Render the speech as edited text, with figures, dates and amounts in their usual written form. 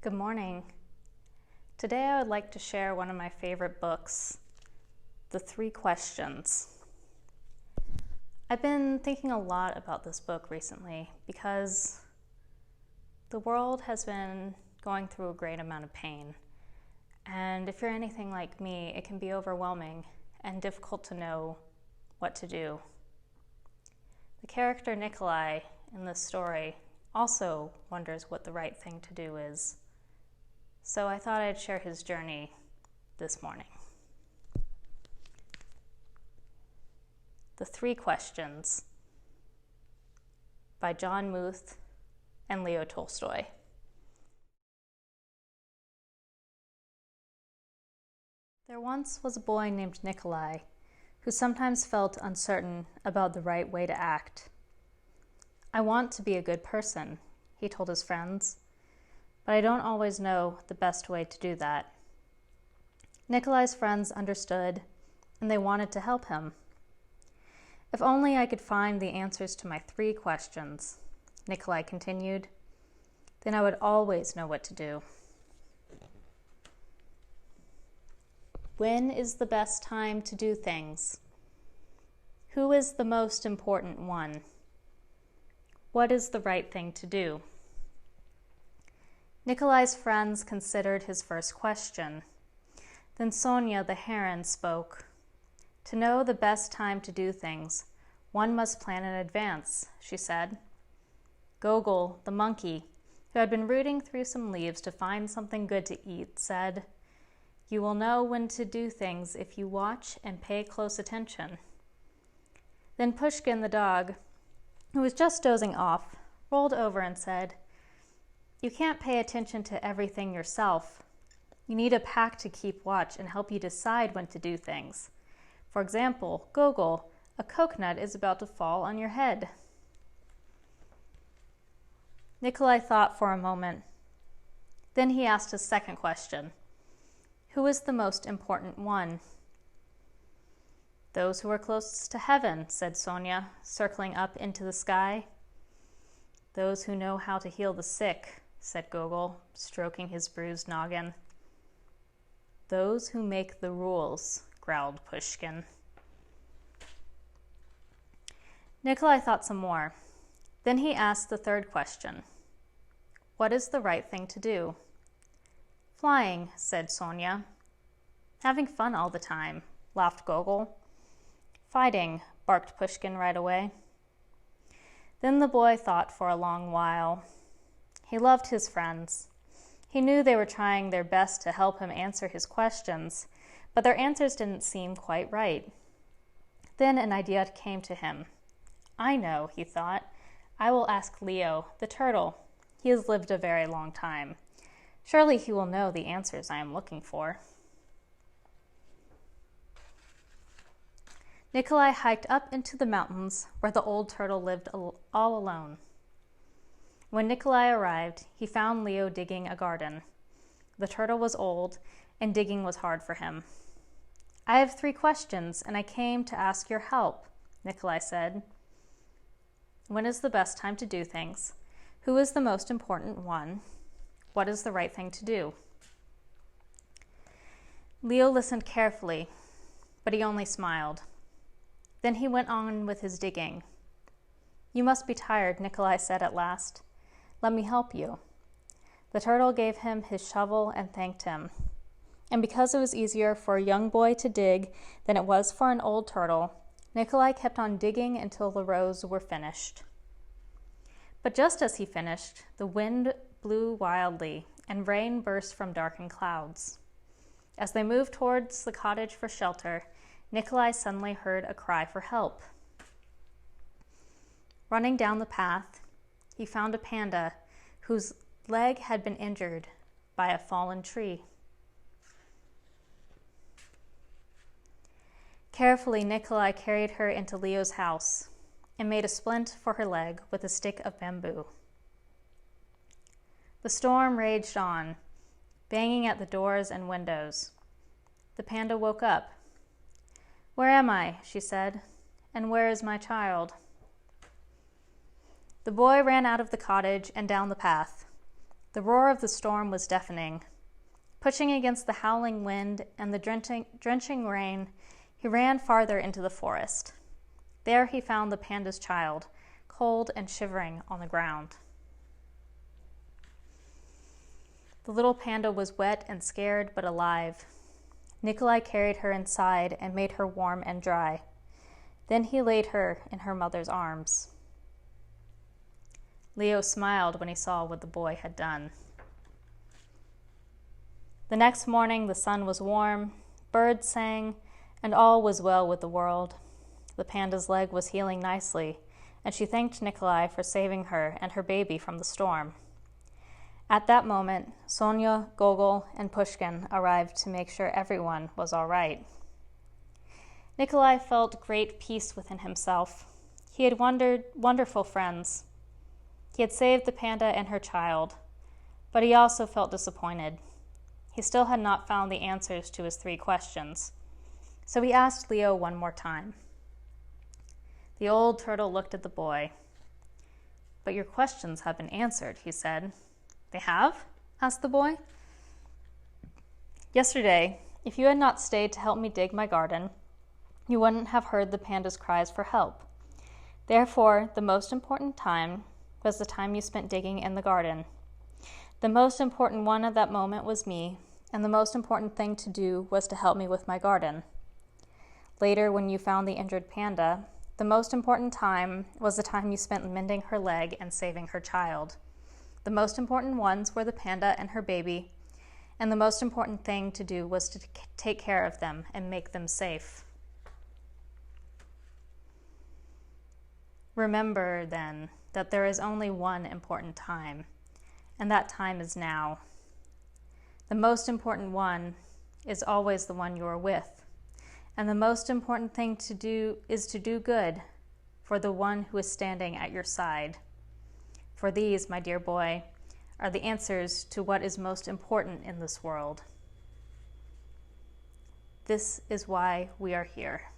Good morning. Today I would like to share one of my favorite books, The Three Questions. I've been thinking a lot about this book recently because the world has been going through a great amount of pain. And if you're anything like me, it can be overwhelming and difficult to know what to do. The character Nikolai in this story also wonders what the right thing to do is. So I thought I'd share his journey this morning. The Three Questions by John Muth and Leo Tolstoy. There once was a boy named Nikolai who sometimes felt uncertain about the right way to act. "I want to be a good person," he told his friends, "but I don't always know the best way to do that." Nikolai's friends understood, and they wanted to help him. "If only I could find the answers to my three questions," Nikolai continued, "then I would always know what to do." When is the best time to do things? Who is the most important one? What is the right thing to do? Nikolai's friends considered his first question. Then Sonia the heron spoke. "To know the best time to do things, one must plan in advance," she said. Gogol, the monkey, who had been rooting through some leaves to find something good to eat, said, "You will know when to do things if you watch and pay close attention." Then Pushkin the dog, who was just dozing off, rolled over and said, "You can't pay attention to everything yourself. You need a pack to keep watch and help you decide when to do things. For example, Gogol, a coconut is about to fall on your head." Nikolai thought for a moment. Then he asked his second question. "Who is the most important one?" "Those who are closest to heaven," said Sonia, circling up into the sky. "Those who know how to heal the sick," said Gogol, stroking his bruised noggin. "Those who make the rules," growled Pushkin. Nikolai thought some more. Then he asked the third question. "What is the right thing to do?" "Flying," said Sonia. "Having fun all the time," laughed Gogol. "Fighting," barked Pushkin right away. Then the boy thought for a long while. He loved his friends. He knew they were trying their best to help him answer his questions, but their answers didn't seem quite right. Then an idea came to him. "I know," he thought. "I will ask Leo, the turtle. He has lived a very long time. Surely he will know the answers I am looking for." Nikolai hiked up into the mountains where the old turtle lived all alone. When Nikolai arrived, he found Leo digging a garden. The turtle was old, and digging was hard for him. "I have 3 questions, and I came to ask your help," Nikolai said. "When is the best time to do things? Who is the most important one? What is the right thing to do?" Leo listened carefully, but he only smiled. Then he went on with his digging. "You must be tired," Nikolai said at last. "Let me help you." The turtle gave him his shovel and thanked him. And because it was easier for a young boy to dig than it was for an old turtle, Nikolai kept on digging until the rows were finished. But just as he finished, the wind blew wildly and rain burst from darkened clouds. As they moved towards the cottage for shelter, Nikolai suddenly heard a cry for help. Running down the path, he found a panda whose leg had been injured by a fallen tree. Carefully, Nikolai carried her into Leo's house and made a splint for her leg with a stick of bamboo. The storm raged on, banging at the doors and windows. The panda woke up. "Where am I?" she said. "And where is my child?" The boy ran out of the cottage and down the path. The roar of the storm was deafening. Pushing against the howling wind and the drenching rain, he ran farther into the forest. There he found the panda's child, cold and shivering on the ground. The little panda was wet and scared but alive. Nikolai carried her inside and made her warm and dry. Then he laid her in her mother's arms. Leo smiled when he saw what the boy had done. The next morning the sun was warm, birds sang, and all was well with the world. The panda's leg was healing nicely, and she thanked Nikolai for saving her and her baby from the storm. At that moment, Sonya, Gogol, and Pushkin arrived to make sure everyone was all right. Nikolai felt great peace within himself. He had wonderful friends. He had saved the panda and her child, but he also felt disappointed. He still had not found the answers to his 3 questions, so he asked Leo one more time. The old turtle looked at the boy. "But your questions have been answered," he said. "They have?" asked the boy. "Yesterday, if you had not stayed to help me dig my garden, you wouldn't have heard the panda's cries for help. Therefore, the most important time was the time you spent digging in the garden. The most important one at that moment was me, and the most important thing to do was to help me with my garden. Later, when you found the injured panda, the most important time was the time you spent mending her leg and saving her child. The most important ones were the panda and her baby, and the most important thing to do was to take care of them and make them safe. Remember, then, that there is only one important time, and that time is now. The most important one is always the one you are with, and the most important thing to do is to do good for the one who is standing at your side. For these, my dear boy, are the answers to what is most important in this world. This is why we are here."